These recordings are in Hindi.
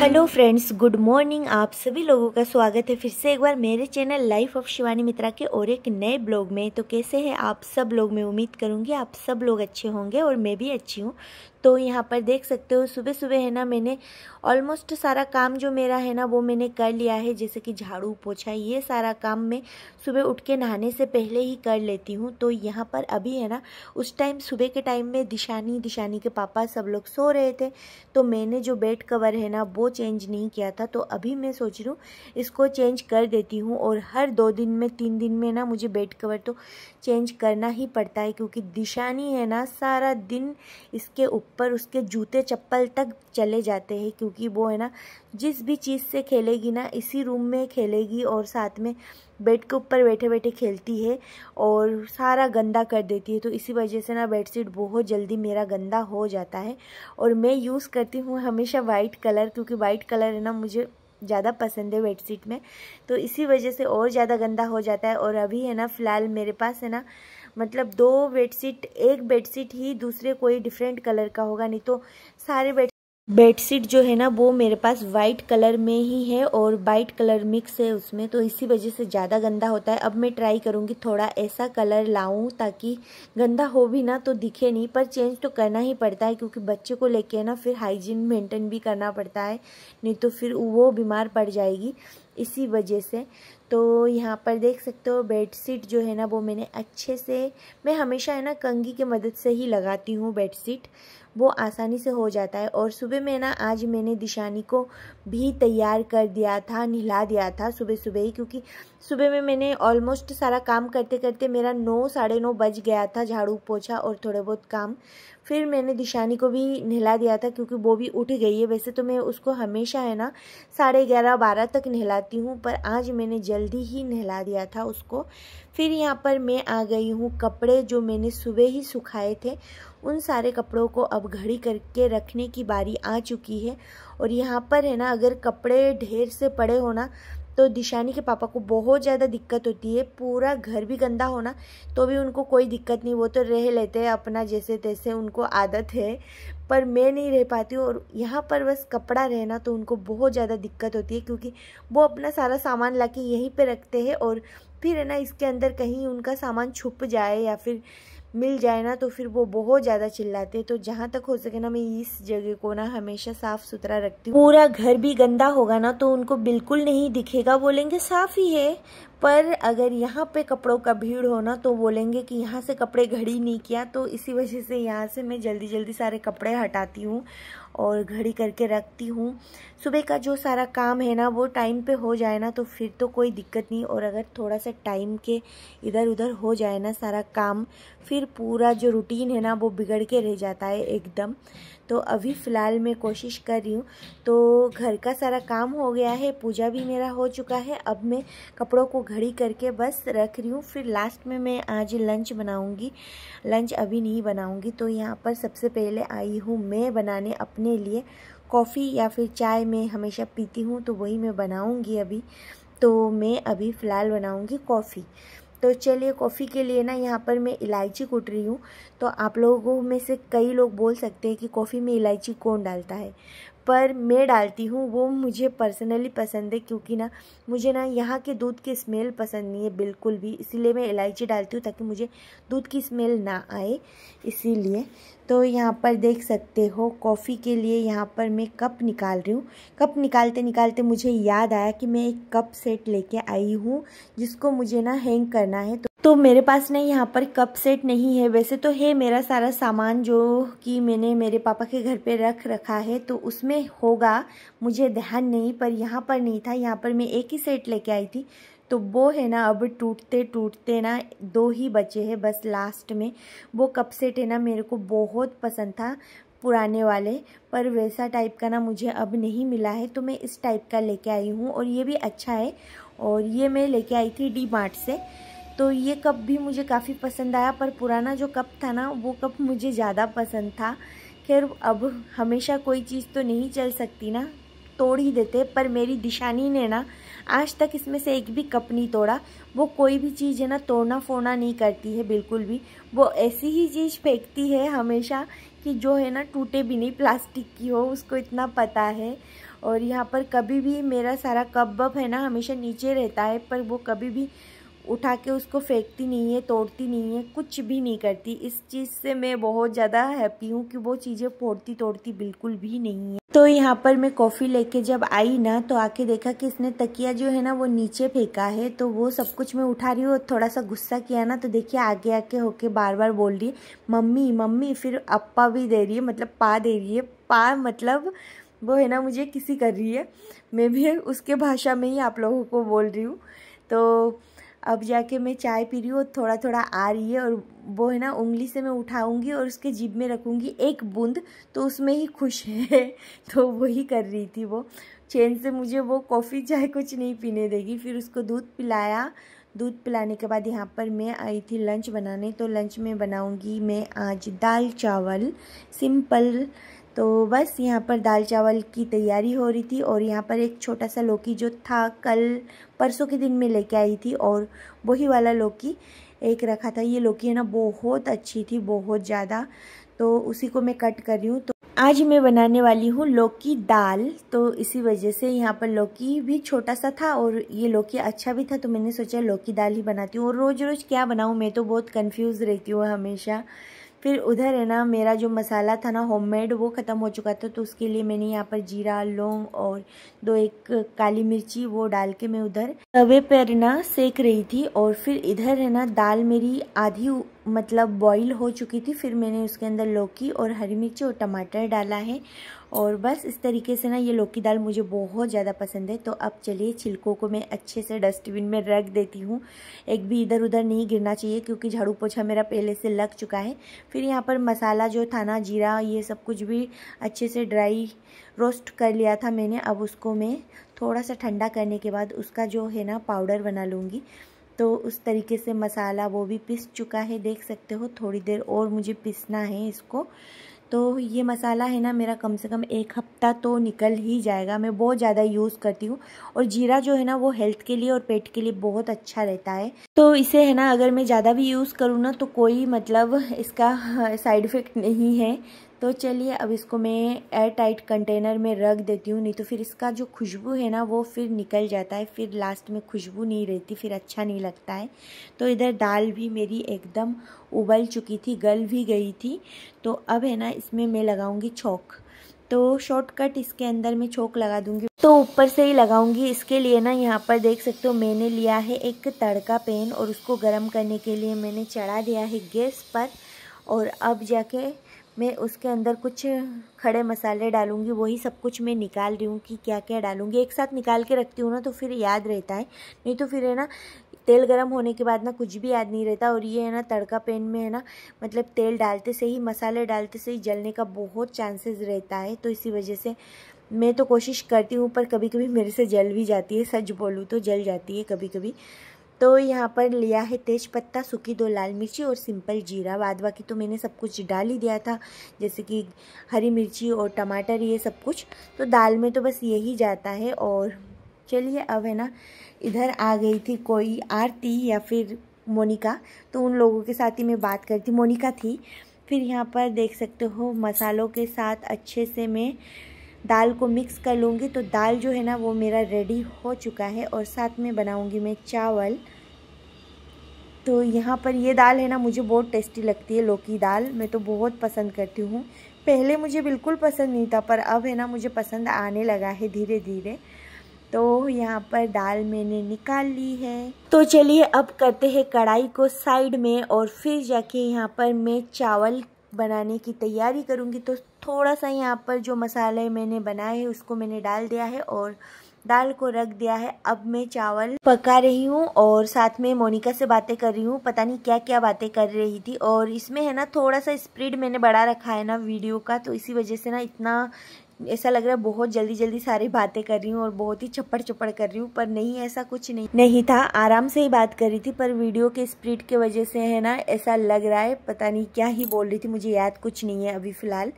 Hello friends, good morning. आप सभी लोगों का स्वागत है फिर से एक बार मेरे चैनल लाइफ ऑफ शिवानी मित्रा के और एक नए ब्लॉग में। तो कैसे हैं आप सब लोग? मैं उम्मीद करूंगी आप सब लोग अच्छे होंगे और मैं भी अच्छी हूं। तो यहाँ पर देख सकते हो सुबह सुबह है ना, मैंने ऑलमोस्ट सारा काम जो मेरा है ना वो मैंने कर लिया है। जैसे कि झाड़ू पोछा, ये सारा काम मैं सुबह उठ के नहाने से पहले ही कर लेती हूँ। तो यहाँ पर अभी है ना, उस टाइम सुबह के टाइम में दिशानी के पापा सब लोग सो रहे थे। तो मैंने जो बेड कवर है ना वो चेंज नहीं किया था, तो अभी मैं सोच रही हूँ इसको चेंज कर देती हूँ। और हर 2 दिन में 3 दिन में ना मुझे बेड कवर तो चेंज करना ही पड़ता है, क्योंकि दिशानी है ना सारा दिन इसके ऊपर उसके जूते चप्पल तक चले जाते हैं। क्योंकि वो है ना जिस भी चीज़ से खेलेगी ना इसी रूम में खेलेगी और साथ में बेड के ऊपर बैठे बैठे खेलती है और सारा गंदा कर देती है। तो इसी वजह से ना बेडशीट बहुत जल्दी मेरा गंदा हो जाता है। और मैं यूज़ करती हूँ हमेशा वाइट कलर, क्योंकि वाइट कलर है ना मुझे ज़्यादा पसंद है बेडशीट में। तो इसी वजह से और ज़्यादा गंदा हो जाता है। और अभी है ना फ़िलहाल मेरे पास है ना, मतलब 2 बेडशीट, एक बेडशीट ही दूसरे कोई डिफरेंट कलर का होगा, नहीं तो सारे बेडशीट जो है ना वो मेरे पास वाइट कलर में ही है और वाइट कलर मिक्स है उसमें। तो इसी वजह से ज़्यादा गंदा होता है। अब मैं ट्राई करूँगी थोड़ा ऐसा कलर लाऊं ताकि गंदा हो भी ना तो दिखे नहीं, पर चेंज तो करना ही पड़ता है क्योंकि बच्चे को लेके ना फिर हाइजीन मेंटेन भी करना पड़ता है, नहीं तो फिर वो बीमार पड़ जाएगी इसी वजह से। तो यहाँ पर देख सकते हो बेडशीट जो है ना वो मैंने अच्छे से, मैं हमेशा है ना कंघी की मदद से ही लगाती हूँ बेडशीट, वो आसानी से हो जाता है। और सुबह में ना आज मैंने दिशानी को भी तैयार कर दिया था, नहला दिया था सुबह सुबह ही, क्योंकि सुबह में मैंने ऑलमोस्ट सारा काम करते करते मेरा 9 साढ़े 9 बज गया था, झाड़ू पोछा और थोड़े बहुत काम। फिर मैंने दिशानी को भी नहला दिया था क्योंकि वो भी उठ गई है। वैसे तो मैं उसको हमेशा है ना 11:30 12 तक नहलाती हूँ, पर आज मैंने जल्दी ही नहला दिया था उसको। फिर यहाँ पर मैं आ गई हूँ, कपड़े जो मैंने सुबह ही सुखाए थे उन सारे कपड़ों को अब घड़ी करके रखने की बारी आ चुकी है। और यहाँ पर है ना अगर कपड़े ढेर से पड़े हो ना तो दिशानी के पापा को बहुत ज़्यादा दिक्कत होती है। पूरा घर भी गंदा होना तो भी उनको कोई दिक्कत नहीं, वो तो रह लेते हैं अपना जैसे तैसे, उनको आदत है। पर मैं नहीं रह पाती हूँ और यहाँ पर बस कपड़ा रहना तो उनको बहुत ज़्यादा दिक्कत होती है, क्योंकि वो अपना सारा सामान लाके यहीं पे रखते हैं और फिर है ना इसके अंदर कहीं उनका सामान छुप जाए या फिर मिल जाए ना तो फिर वो बहुत ज़्यादा चिल्लाते हैं। तो जहाँ तक हो सके ना मैं इस जगह को ना हमेशा साफ़ सुथरा रखती हूँ। पूरा घर भी गंदा होगा ना तो उनको बिल्कुल नहीं दिखेगा, बोलेंगे साफ़ ही है। पर अगर यहाँ पे कपड़ों का भीड़ हो ना तो बोलेंगे कि यहाँ से कपड़े घड़ी नहीं किया। तो इसी वजह से यहाँ से मैं जल्दी जल्दी सारे कपड़े हटाती हूँ और घड़ी करके रखती हूँ। सुबह का जो सारा काम है ना वो टाइम पे हो जाए ना तो फिर तो कोई दिक्कत नहीं, और अगर थोड़ा सा टाइम के इधर उधर हो जाए ना सारा काम, फिर पूरा जो रूटीन है ना वो बिगड़ के रह जाता है एकदम। तो अभी फ़िलहाल मैं कोशिश कर रही हूँ। तो घर का सारा काम हो गया है, पूजा भी मेरा हो चुका है। अब मैं कपड़ों को घड़ी करके बस रख रही हूँ। फिर लास्ट में मैं आज लंच बनाऊँगी, लंच अभी नहीं बनाऊँगी। तो यहाँ पर सबसे पहले आई हूँ मैं बनाने अपने लिए कॉफ़ी या फिर चाय, मैं हमेशा पीती हूँ तो वही मैं बनाऊँगी अभी। तो मैं अभी फ़िलहाल बनाऊँगी कॉफ़ी। तो चलिए कॉफ़ी के लिए ना यहाँ पर मैं इलायची कूट रही हूँ। तो आप लोगों में से कई लोग बोल सकते हैं कि कॉफ़ी में इलायची कौन डालता है, पर मैं डालती हूँ, वो मुझे पर्सनली पसंद है। क्योंकि ना मुझे ना यहाँ के दूध की स्मेल पसंद नहीं है बिल्कुल भी, इसीलिए मैं इलायची डालती हूँ ताकि मुझे दूध की स्मेल ना आए, इसीलिए। तो यहाँ पर देख सकते हो कॉफ़ी के लिए यहाँ पर मैं कप निकाल रही हूँ। कप निकालते निकालते मुझे याद आया कि मैं एक कप सेट लेके आई हूँ जिसको मुझे ना हैंग करना है। तो मेरे पास ना यहाँ पर कप सेट नहीं है, वैसे तो है मेरा सारा सामान जो कि मैंने मेरे पापा के घर पे रख रखा है, तो उसमें होगा, मुझे ध्यान नहीं, पर यहाँ पर नहीं था। यहाँ पर मैं एक ही सेट लेके आई थी, तो वो है ना अब टूटते टूटते ना 2 ही बचे हैं बस लास्ट में। वो कप सेट है ना मेरे को बहुत पसंद था पुराने वाले, पर वैसा टाइप का ना मुझे अब नहीं मिला है, तो मैं इस टाइप का लेके आई हूँ और ये भी अच्छा है। और ये मैं लेके आई थी डी मार्ट से। तो ये कप भी मुझे काफ़ी पसंद आया, पर पुराना जो कप था ना वो कप मुझे ज़्यादा पसंद था। खैर अब हमेशा कोई चीज़ तो नहीं चल सकती ना, तोड़ ही देते। पर मेरी दिशानी ने ना आज तक इसमें से एक भी कप नहीं तोड़ा। वो कोई भी चीज़ है ना तोड़ना फोड़ना नहीं करती है बिल्कुल भी, वो ऐसी ही चीज़ फेंकती है हमेशा कि जो है ना टूटे भी नहीं, प्लास्टिक की हो, उसको इतना पता है। और यहाँ पर कभी भी मेरा सारा कप वप है ना हमेशा नीचे रहता है, पर वो कभी भी उठा के उसको फेंकती नहीं है, तोड़ती नहीं है, कुछ भी नहीं करती। इस चीज़ से मैं बहुत ज़्यादा हैप्पी हूँ कि वो चीज़ें फोड़ती तोड़ती बिल्कुल भी नहीं है। तो यहाँ पर मैं कॉफ़ी लेके जब आई ना, तो आके देखा कि इसने तकिया जो है ना वो नीचे फेंका है। तो वो सब कुछ मैं उठा रही हूँ, थोड़ा सा गुस्सा किया ना, तो देखिए आगे आके होके बार बार बोल रही है मम्मी मम्मी, फिर अप्पा भी दे रही है, मतलब पा दे रही है। पा मतलब वो है ना मुझे किसी कर रही है, मैं भी उसके भाषा में ही आप लोगों को बोल रही हूँ। तो अब जाके मैं चाय पी रही हूँ, थोड़ा थोड़ा आ रही है, और वो है ना उंगली से मैं उठाऊंगी और उसके जीभ में रखूंगी एक बूंद, तो उसमें ही खुश है। तो वही कर रही थी वो चैन से, मुझे वो कॉफ़ी चाय कुछ नहीं पीने देगी। फिर उसको दूध पिलाया। दूध पिलाने के बाद यहाँ पर मैं आई थी लंच बनाने। तो लंच में बनाऊंगी मैं आज दाल चावल सिंपल। तो बस यहाँ पर दाल चावल की तैयारी हो रही थी। और यहाँ पर एक छोटा सा लौकी जो था कल परसों के दिन में लेके आई थी, और वही वाला लौकी एक रखा था। ये लौकी है ना बहुत अच्छी थी, बहुत ज़्यादा, तो उसी को मैं कट कर रही हूँ। तो आज मैं बनाने वाली हूँ लौकी दाल। तो इसी वजह से यहाँ पर लौकी भी छोटा सा था और ये लौकी अच्छा भी था, तो मैंने सोचा लौकी दाल ही बनाती हूँ। और रोज़ रोज़ क्या बनाऊँ, मैं तो बहुत कंफ्यूज रहती हूँ हमेशा। फिर उधर है ना मेरा जो मसाला था ना होममेड, वो ख़त्म हो चुका था। तो उसके लिए मैंने यहाँ पर जीरा लौंग और एक काली मिर्ची वो डाल के मैं उधर तवे पर ना सेक रही थी। और फिर इधर है ना दाल मेरी आधी मतलब बॉईल हो चुकी थी। फिर मैंने उसके अंदर लौकी और हरी मिर्ची और टमाटर डाला है। और बस इस तरीके से ना ये लौकी दाल मुझे बहुत ज़्यादा पसंद है। तो अब चलिए छिलकों को मैं अच्छे से डस्टबिन में रख देती हूँ, एक भी इधर उधर नहीं गिरना चाहिए, क्योंकि झाड़ू पोछा मेरा पहले से लग चुका है। फिर यहाँ पर मसाला जो था ना, जीरा, ये सब कुछ भी अच्छे से ड्राई रोस्ट कर लिया था मैंने। अब उसको मैं थोड़ा सा ठंडा करने के बाद उसका जो है ना पाउडर बना लूँगी। तो उस तरीके से मसाला वो भी पिस चुका है, देख सकते हो। थोड़ी देर और मुझे पिसना है इसको। तो ये मसाला है ना मेरा कम से कम 1 हफ्ता तो निकल ही जाएगा, मैं बहुत ज़्यादा यूज़ करती हूँ। और जीरा जो है ना वो हेल्थ के लिए और पेट के लिए बहुत अच्छा रहता है। तो इसे है ना अगर मैं ज़्यादा भी यूज़ करूँ ना तो कोई मतलब इसका साइड इफ़ेक्ट नहीं है। तो चलिए अब इसको मैं एयर टाइट कंटेनर में रख देती हूँ, नहीं तो फिर इसका जो खुशबू है ना वो फिर निकल जाता है, फिर लास्ट में खुशबू नहीं रहती, फिर अच्छा नहीं लगता है। तो इधर दाल भी मेरी एकदम उबल चुकी थी, गल भी गई थी। तो अब है ना इसमें मैं लगाऊंगी छोंक। तो शॉर्टकट इसके अंदर मैं छोंक लगा दूंगी, तो ऊपर से ही लगाऊंगी। इसके लिए ना यहाँ पर देख सकते हो मैंने लिया है एक तड़का पैन, और उसको गर्म करने के लिए मैंने चढ़ा दिया है गैस पर। और अब जाके मैं उसके अंदर कुछ खड़े मसाले डालूंगी, वही सब कुछ मैं निकाल रही हूँ कि क्या क्या डालूंगी। एक साथ निकाल के रखती हूँ ना तो फिर याद रहता है, नहीं तो फिर है ना तेल गरम होने के बाद ना कुछ भी याद नहीं रहता। और ये है ना तड़का पैन में है ना मतलब तेल डालते से ही, मसाले डालते से ही जलने का बहुत चांसेस रहता है। तो इसी वजह से मैं तो कोशिश करती हूँ, पर कभी कभी मेरे से जल भी जाती है, सच बोलूँ तो जल जाती है कभी कभी। तो यहाँ पर लिया है तेज पत्ता, सूखी 2 लाल मिर्ची और सिंपल जीरा। बाद बाकी तो मैंने सब कुछ डाल ही दिया था, जैसे कि हरी मिर्ची और टमाटर, ये सब कुछ तो दाल में तो बस यही जाता है। और चलिए अब है ना इधर आ गई थी कोई आरती या फिर मोनिका, तो उन लोगों के साथ ही मैं बात करती, मोनिका थी। फिर यहाँ पर देख सकते हो मसालों के साथ अच्छे से मैं दाल को मिक्स कर लूँगी। तो दाल जो है ना वो मेरा रेडी हो चुका है, और साथ में बनाऊँगी मैं चावल। तो यहाँ पर ये दाल है ना मुझे बहुत टेस्टी लगती है, लौकी दाल मैं तो बहुत पसंद करती हूँ। पहले मुझे बिल्कुल पसंद नहीं था, पर अब है ना मुझे पसंद आने लगा है धीरे धीरे। तो यहाँ पर दाल मैंने निकाल ली है। तो चलिए अब करते हैं कढ़ाई को साइड में, और फिर जाके यहाँ पर मैं चावल बनाने की तैयारी करूँगी। तो थोड़ा सा यहाँ पर जो मसाले मैंने बनाए हैं उसको मैंने डाल दिया है और दाल को रख दिया है। अब मैं चावल पका रही हूँ और साथ में मोनिका से बातें कर रही हूँ, पता नहीं क्या क्या बातें कर रही थी। और इसमें है ना थोड़ा सा स्पीड मैंने बढ़ा रखा है ना वीडियो का, तो इसी वजह से ना इतना ऐसा लग रहा है बहुत जल्दी जल्दी सारी बातें कर रही हूँ और बहुत ही चप्पड़ चप्पड़ कर रही हूँ, पर नहीं, ऐसा कुछ नहीं था, आराम से ही बात कर रही थी। पर वीडियो के स्पीड के वजह से है ना ऐसा लग रहा है, पता नहीं क्या ही बोल रही थी, मुझे याद कुछ नहीं है अभी फ़िलहाल।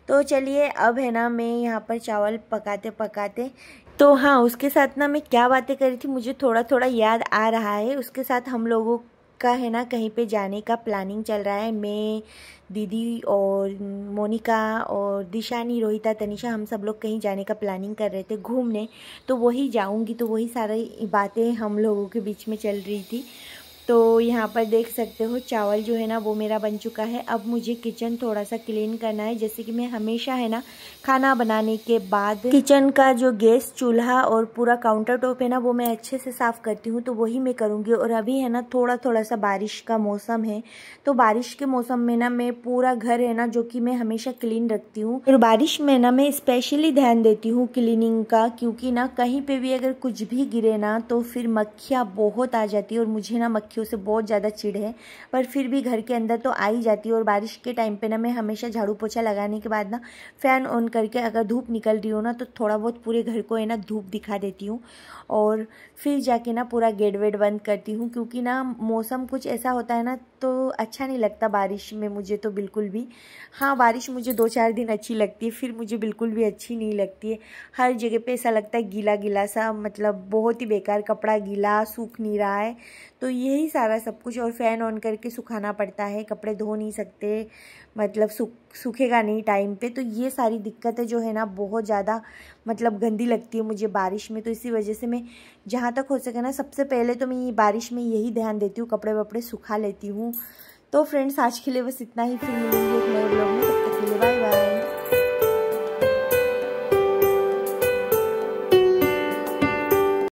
तो चलिए अब है ना मैं यहाँ पर चावल पकाते पकाते, तो हाँ उसके साथ ना मैं क्या बातें कर रही थी मुझे थोड़ा थोड़ा याद आ रहा है। उसके साथ हम लोगों का है ना कहीं पे जाने का प्लानिंग चल रहा है। मैं, दीदी और मोनिका और दिशानी, रोहिता, तनिषा, हम सब लोग कहीं जाने का प्लानिंग कर रहे थे घूमने। तो वही जाऊंगी, तो वही सारी बातें हम लोगों के बीच में चल रही थी। तो यहाँ पर देख सकते हो चावल जो है ना वो मेरा बन चुका है। अब मुझे किचन थोड़ा सा क्लीन करना है। जैसे कि मैं हमेशा है ना खाना बनाने के बाद किचन का जो गैस चूल्हा और पूरा काउंटर टॉप है ना वो मैं अच्छे से साफ़ करती हूँ, तो वही मैं करूँगी। और अभी है ना थोड़ा सा बारिश का मौसम है, तो बारिश के मौसम में ना मैं पूरा घर है ना जो कि मैं हमेशा क्लीन रखती हूँ। और बारिश में ना मैं स्पेशली ध्यान देती हूँ क्लीनिंग का, क्योंकि ना कहीं पे भी अगर कुछ भी गिरे ना तो फिर मक्खियाँ बहुत आ जाती है। और मुझे ना मक्खियों से बहुत ज़्यादा चिढ़ है, पर फिर भी घर के अंदर तो आ ही जाती है। और बारिश के टाइम पे ना मैं हमेशा झाड़ू पोछा लगाने के बाद ना फ़ैन ऑन करके अगर धूप निकल रही हो ना तो थोड़ा बहुत पूरे घर को है ना धूप दिखा देती हूँ, और फिर जाके ना पूरा गेट वेट बंद करती हूँ। क्योंकि ना मौसम कुछ ऐसा होता है ना तो अच्छा नहीं लगता बारिश में मुझे तो बिल्कुल भी। हाँ, बारिश मुझे 2-4 दिन अच्छी लगती है, फिर मुझे बिल्कुल भी अच्छी नहीं लगती है। हर जगह पे ऐसा लगता है गीला गीला सा, मतलब बहुत ही बेकार, कपड़ा गीला, सूख नहीं रहा है। तो यही सारा सब कुछ, और फ़ैन ऑन करके सुखाना पड़ता है, कपड़े धो नहीं सकते, मतलब सूखेगा नहीं टाइम पे। तो ये सारी दिक्कतें जो है ना बहुत ज़्यादा मतलब गंदी लगती है मुझे बारिश में। तो इसी वजह से मैं जहाँ तक हो सके ना सबसे पहले तो मैं बारिश में यही ध्यान देती हूँ, कपड़े वपड़े सुखा लेती हूँ। तो फ्रेंड्स आज के लिए बस इतना ही, फिर मिलेंगे एक नए ब्लॉग में, तब तक के लिए बाय बाय।